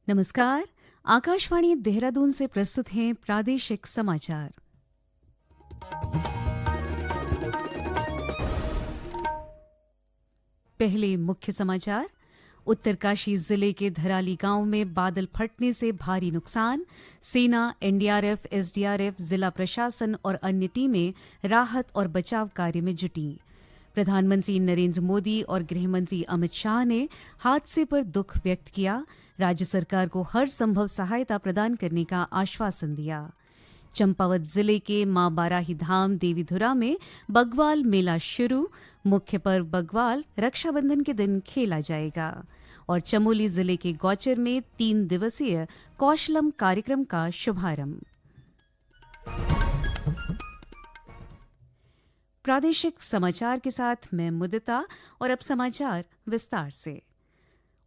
नमस्कार। आकाशवाणी देहरादून से प्रस्तुत हैं प्रादेशिक समाचार। पहले मुख्य समाचार। उत्तरकाशी जिले के धराली गांव में बादल फटने से भारी नुकसान। सेना, एनडीआरएफ, एसडीआरएफ, जिला प्रशासन और अन्य टीमें राहत और बचाव कार्य में जुटी। प्रधानमंत्री नरेंद्र मोदी और गृहमंत्री अमित शाह ने हादसे पर दुख व्यक्त किया। राज्य सरकार को हर संभव सहायता प्रदान करने का आश्वासन दिया। चंपावत जिले के मां बाराही धाम देवीधुरा में बग्वाल मेला शुरू। मुख्य पर्व बग्वाल रक्षाबंधन के दिन खेला जाएगा। और चमोली जिले के गौचर में 3 दिवसीय कौशलम कार्यक्रम का शुभारंभ। प्रादेशिक समाचार के साथ मैं मुदिता और अब समाचार विस्तार से।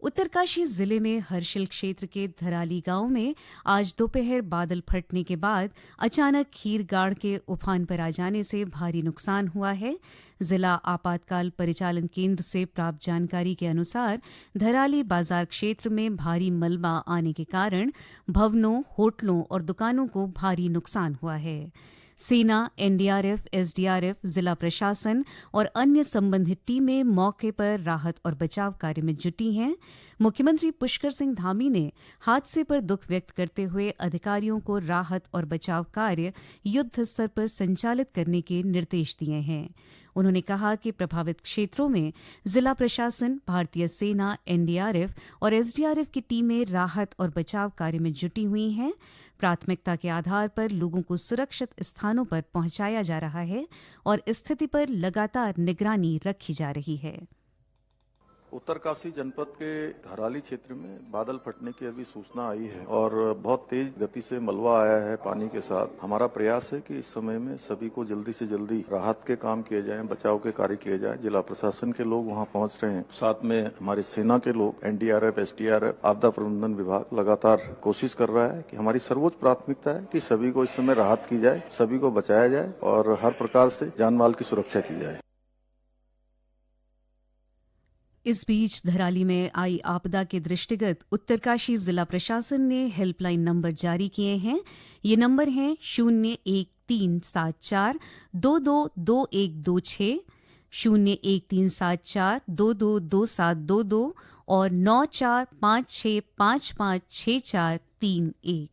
उत्तरकाशी जिले में हर्षिल क्षेत्र के धराली गांव में आज दोपहर बादल फटने के बाद अचानक खीरगाड़ के उफान पर आ जाने से भारी नुकसान हुआ है। जिला आपातकाल परिचालन केंद्र से प्राप्त जानकारी के अनुसार धराली बाजार क्षेत्र में भारी मलबा आने के कारण भवनों, होटलों और दुकानों को भारी नुकसान हुआ है। सेना, एनडीआरएफ, एसडीआरएफ, जिला प्रशासन और अन्य संबंधित टीमें मौके पर राहत और बचाव कार्य में जुटी हैं। मुख्यमंत्री पुष्कर सिंह धामी ने हादसे पर दुख व्यक्त करते हुए अधिकारियों को राहत और बचाव कार्य युद्ध स्तर पर संचालित करने के निर्देश दिए हैं। उन्होंने कहा कि प्रभावित क्षेत्रों में जिला प्रशासन, भारतीय सेना, एनडीआरएफ और एसडीआरएफ की टीमें राहत और बचाव कार्य में जुटी हुई हैं। प्राथमिकता के आधार पर लोगों को सुरक्षित स्थानों पर पहुंचाया जा रहा है और स्थिति पर लगातार निगरानी रखी जा रही है। उत्तरकाशी जनपद के धराली क्षेत्र में बादल फटने की अभी सूचना आई है और बहुत तेज गति से मलबा आया है पानी के साथ। हमारा प्रयास है कि इस समय में सभी को जल्दी से जल्दी राहत के काम किए जाएं, बचाव के कार्य किए जाएं। जिला प्रशासन के लोग वहां पहुंच रहे हैं, साथ में हमारी सेना के लोग, एनडीआरएफ, एसडीआरएफ, आपदा प्रबंधन विभाग लगातार कोशिश कर रहा है कि हमारी सर्वोच्च प्राथमिकता है कि सभी को इस समय राहत की जाए, सभी को बचाया जाए और हर प्रकार से जान माल की सुरक्षा की जाए। इस बीच धराली में आई आपदा के दृष्टिगत उत्तरकाशी जिला प्रशासन ने हेल्पलाइन नंबर जारी किए हैं। ये नंबर हैं 01374 222126, 01374 222722 और 9456556431।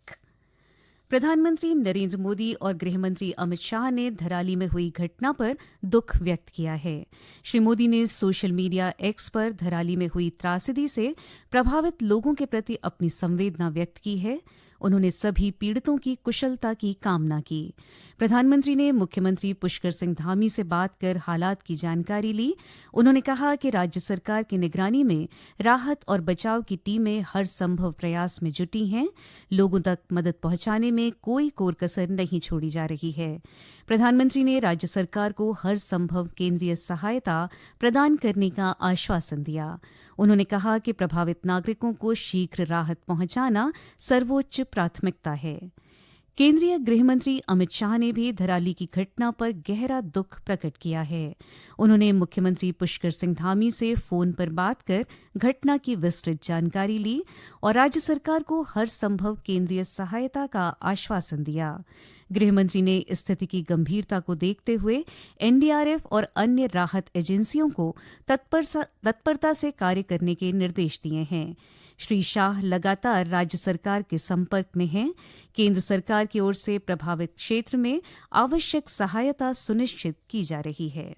प्रधानमंत्री नरेंद्र मोदी और गृहमंत्री अमित शाह ने धराली में हुई घटना पर दुख व्यक्त किया है। श्री मोदी ने सोशल मीडिया एक्स पर धराली में हुई त्रासदी से प्रभावित लोगों के प्रति अपनी संवेदना व्यक्त की है। उन्होंने सभी पीड़ितों की कुशलता की कामना की। प्रधानमंत्री ने मुख्यमंत्री पुष्कर सिंह धामी से बात कर हालात की जानकारी ली। उन्होंने कहा कि राज्य सरकार की निगरानी में राहत और बचाव की टीमें हर संभव प्रयास में जुटी हैं। लोगों तक मदद पहुंचाने में कोई कोर कसर नहीं छोड़ी जा रही है। प्रधानमंत्री ने राज्य सरकार को हर संभव केंद्रीय सहायता प्रदान करने का आश्वासन दिया। उन्होंने कहा कि प्रभावित नागरिकों को शीघ्र राहत पहुंचाना सर्वोच्च प्राथमिकता है। केंद्रीय गृहमंत्री अमित शाह ने भी धराली की घटना पर गहरा दुख प्रकट किया है। उन्होंने मुख्यमंत्री पुष्कर सिंह धामी से फोन पर बात कर घटना की विस्तृत जानकारी ली और राज्य सरकार को हर संभव केंद्रीय सहायता का आश्वासन दिया। गृहमंत्री ने स्थिति की गंभीरता को देखते हुए एनडीआरएफ और अन्य राहत एजेंसियों को तत्परता से कार्य करने के निर्देश दिए हैं। श्री शाह लगातार राज्य सरकार के संपर्क में हैं। केंद्र सरकार की ओर से प्रभावित क्षेत्र में आवश्यक सहायता सुनिश्चित की जा रही है।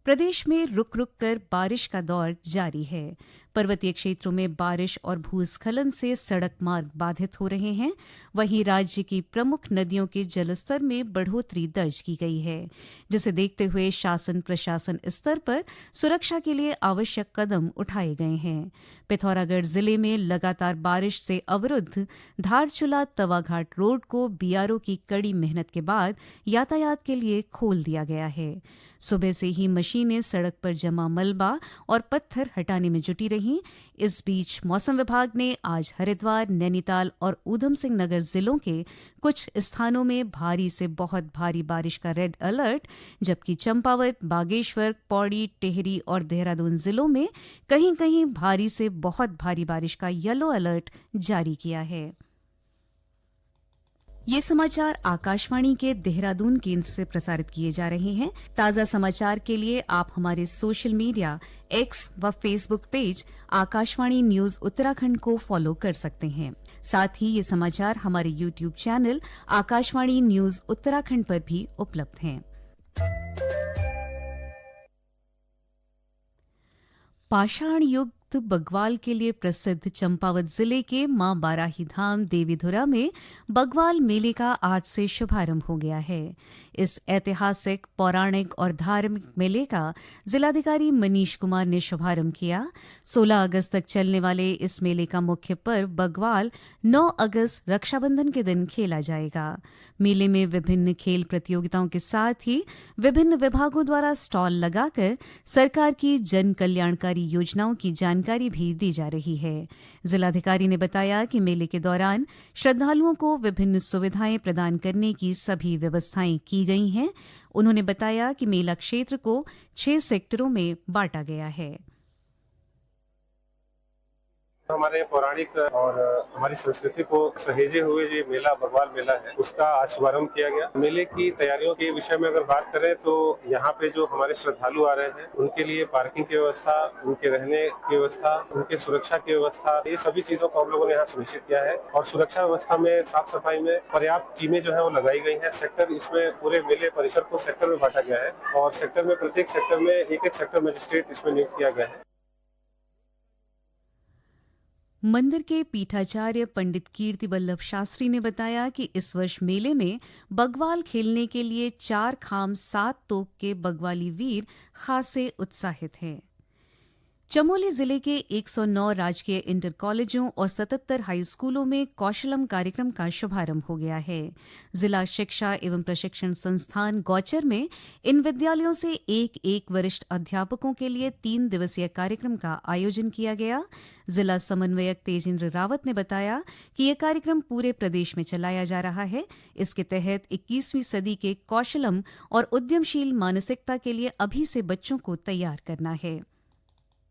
प्रदेश में रुक रुक कर बारिश का दौर जारी है। पर्वतीय क्षेत्रों में बारिश और भूस्खलन से सड़क मार्ग बाधित हो रहे हैं। वहीं राज्य की प्रमुख नदियों के जलस्तर में बढ़ोतरी दर्ज की गई है, जिसे देखते हुए शासन प्रशासन स्तर पर सुरक्षा के लिए आवश्यक कदम उठाए गए हैं। पिथौरागढ़ जिले में लगातार बारिश से अवरुद्ध धारचूला तवाघाट रोड को बीआरओ की कड़ी मेहनत के बाद यातायात के लिए खोल दिया गया है। सुबह से ही मशीनें सड़क पर जमा मलबा और पत्थर हटाने में जुटी रही वहीं इस बीच मौसम विभाग ने आज हरिद्वार, नैनीताल और ऊधम सिंह नगर जिलों के कुछ स्थानों में भारी से बहुत भारी बारिश का रेड अलर्ट, जबकि चंपावत, बागेश्वर, पौड़ी, टिहरी और देहरादून जिलों में कहीं कहीं भारी से बहुत भारी बारिश का येलो अलर्ट जारी किया है। ये समाचार आकाशवाणी के देहरादून केंद्र से प्रसारित किए जा रहे हैं। ताज़ा समाचार के लिए आप हमारे सोशल मीडिया एक्स व Facebook page Akashvani news Uttarakhand को फॉलो कर सकते हैं। साथ ही ये समाचार हमारे YouTube channel Akashvani news Uttarakhand पर भी उपलब्ध हैं। पाषाण युग बग्वाल के लिए प्रसिद्ध चंपावत जिले के मां बाराही धाम देवीधुरा में बग्वाल मेले का आज से शुभारंभ हो गया है। इस ऐतिहासिक, पौराणिक और धार्मिक मेले का जिलाधिकारी मनीष कुमार ने शुभारंभ किया। 16 अगस्त तक चलने वाले इस मेले का मुख्य पर्व बग्वाल 9 अगस्त रक्षाबंधन के दिन खेला जाएगा। मेले में विभिन्न खेल प्रतियोगिताओं के साथ ही विभिन्न विभागों द्वारा स्टॉल लगाकर सरकार की जन कल्याणकारी योजनाओं की जानकारी भी दी जा रही है। जिलाधिकारी ने बताया कि मेले के दौरान श्रद्धालुओं को विभिन्न सुविधाएं प्रदान करने की सभी व्यवस्थाएं की गई हैं। उन्होंने बताया कि मेला क्षेत्र को 6 सेक्टरों में बांटा गया है। हमारे पौराणिक और हमारी संस्कृति को सहेजे हुए जो मेला बग्वाल मेला है उसका आज शुभारंभ किया गया। मेले की तैयारियों के विषय में अगर बात करें तो यहाँ पे जो हमारे श्रद्धालु आ रहे हैं उनके लिए पार्किंग की व्यवस्था, उनके रहने की व्यवस्था, उनके सुरक्षा की व्यवस्था, ये सभी चीजों को हम लोगों ने यहाँ सुनिश्चित किया है। और सुरक्षा व्यवस्था में साफ सफाई में पर्याप्त टीमें जो है वो लगाई गई है। सेक्टर, इसमें पूरे मेले परिसर को सेक्टर में बांटा गया है और सेक्टर में प्रत्येक सेक्टर में एक सेक्टर मजिस्ट्रेट इसमें नियुक्त किया गया है। मंदिर के पीठाचार्य पंडित कीर्ति वल्लभ शास्त्री ने बताया कि इस वर्ष मेले में बग्वाल खेलने के लिए 4 खाम 7 तोप के बग्वाली वीर खासे उत्साहित हैं। चमोली जिले के 109 राजकीय इंटर कॉलेजों और 77 हाई स्कूलों में कौशलम कार्यक्रम का शुभारंभ हो गया है। जिला शिक्षा एवं प्रशिक्षण संस्थान गौचर में इन विद्यालयों से एक वरिष्ठ अध्यापकों के लिए 3 दिवसीय कार्यक्रम का आयोजन किया गया। जिला समन्वयक तेजेंद्र रावत ने बताया कि यह कार्यक्रम पूरे प्रदेश में चलाया जा रहा है। इसके तहत 21वीं सदी के कौशलम और उद्यमशील मानसिकता के लिए अभी से बच्चों को तैयार करना है।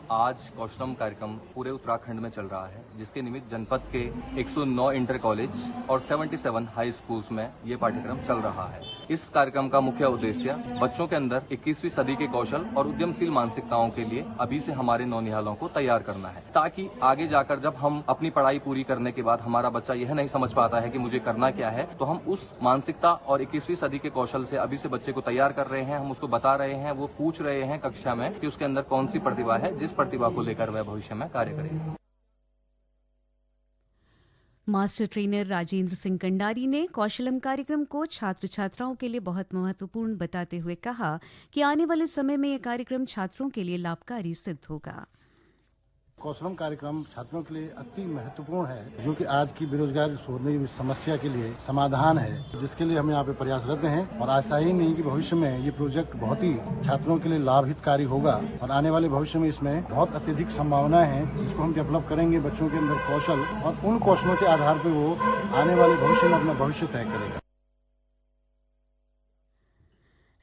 आज कौशलम कार्यक्रम पूरे उत्तराखंड में चल रहा है, जिसके निमित्त जनपद के 109 इंटर कॉलेज और 77 हाई स्कूल्स में ये पाठ्यक्रम चल रहा है। इस कार्यक्रम का मुख्य उद्देश्य बच्चों के अंदर 21वीं सदी के कौशल और उद्यमशील मानसिकताओं के लिए अभी से हमारे नौनिहालों को तैयार करना है, ताकि आगे जाकर जब हम अपनी पढ़ाई पूरी करने के बाद हमारा बच्चा यह नहीं समझ पाता है कि मुझे करना क्या है, तो हम उस मानसिकता और 21वीं सदी के कौशल से अभी से बच्चे को तैयार कर रहे हैं। हम उसको बता रहे हैं, वो पूछ रहे हैं कक्षा में कि उसके अंदर कौन सी प्रतिभा है, जिस प्रतिभा को लेकर वह भविष्य में कार्य करेगा। मास्टर ट्रेनर राजेंद्र सिंह कंडारी ने कौशलम कार्यक्रम को छात्र छात्राओं के लिए बहुत महत्वपूर्ण बताते हुए कहा कि आने वाले समय में यह कार्यक्रम छात्रों के लिए लाभकारी सिद्ध होगा। कौशलम कार्यक्रम छात्रों के लिए अति महत्वपूर्ण है, जो कि आज की बेरोजगारी होने की समस्या के लिए समाधान है, जिसके लिए हम यहाँ पे प्रयासरत हैं। और आशा ही नहीं कि भविष्य में ये प्रोजेक्ट बहुत ही छात्रों के लिए लाभहितकारी होगा और आने वाले भविष्य में इसमें बहुत अत्यधिक संभावनाएं हैं, जिसको हम डेवलप करेंगे बच्चों के अंदर कौशल, और उन कौशलों के आधार पर वो आने वाले भविष्य में अपना भविष्य तय करेगा।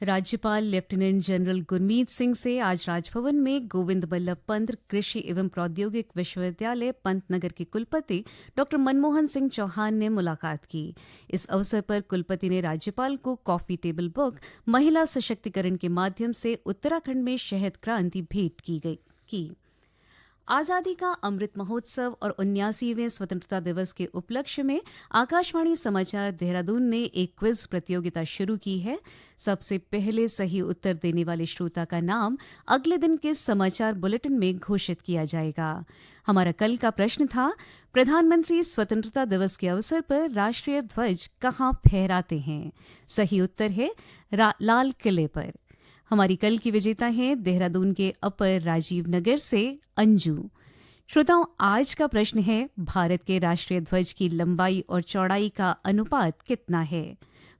राज्यपाल लेफ्टिनेंट जनरल गुरमीत सिंह से आज राजभवन में गोविंद बल्लभ पंत कृषि एवं प्रौद्योगिक विश्वविद्यालय पंतनगर के कुलपति डॉ मनमोहन सिंह चौहान ने मुलाकात की। इस अवसर पर कुलपति ने राज्यपाल को कॉफी टेबल बुक महिला सशक्तिकरण के माध्यम से उत्तराखंड में शहद क्रांति भेंट की। आजादी का अमृत महोत्सव और 79वें स्वतंत्रता दिवस के उपलक्ष्य में आकाशवाणी समाचार देहरादून ने एक क्विज प्रतियोगिता शुरू की है। सबसे पहले सही उत्तर देने वाले श्रोता का नाम अगले दिन के समाचार बुलेटिन में घोषित किया जाएगा। हमारा कल का प्रश्न था, प्रधानमंत्री स्वतंत्रता दिवस के अवसर पर राष्ट्रीय ध्वज कहाँ फहराते हैं? सही उत्तर है लाल किले पर। हमारी कल की विजेता हैं देहरादून के अपर राजीव नगर से अंजू। श्रोताओं, आज का प्रश्न है, भारत के राष्ट्रीय ध्वज की लंबाई और चौड़ाई का अनुपात कितना है?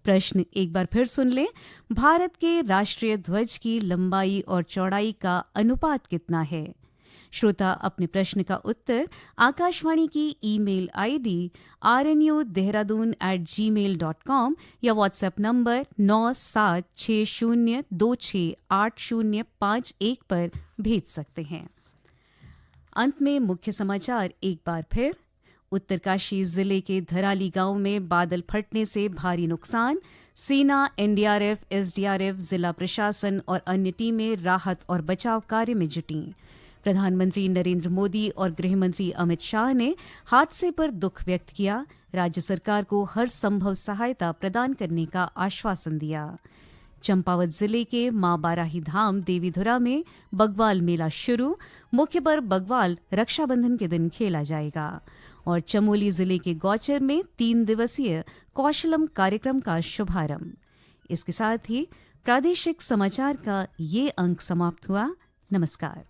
प्रश्न एक बार फिर सुन लें, भारत के राष्ट्रीय ध्वज की लंबाई और चौड़ाई का अनुपात कितना है? श्रोता अपने प्रश्न का उत्तर आकाशवाणी की ईमेल आईडी rnu@gmail.com या व्हाट्सएप नंबर 9760268051 पर भेज सकते हैं। अंत में मुख्य समाचार एक बार फिर। उत्तरकाशी जिले के धराली गांव में बादल फटने से भारी नुकसान। सेना, एनडीआरएफ, एसडीआरएफ, जिला प्रशासन और अन्य टीमें राहत और बचाव कार्य में जुटी। प्रधानमंत्री नरेंद्र मोदी और गृह मंत्री अमित शाह ने हादसे पर दुख व्यक्त किया। राज्य सरकार को हर संभव सहायता प्रदान करने का आश्वासन दिया। चंपावत जिले के मां बाराही धाम देवीधुरा में बग्वाल मेला शुरू। मुख्य पर्व बग्वाल रक्षाबंधन के दिन खेला जाएगा। और चमोली जिले के गौचर में 3 दिवसीय कौशलम कार्यक्रम का शुभारंभ। इसके साथ ही प्रादेशिक समाचार का ये अंक समाप्त हुआ। नमस्कार।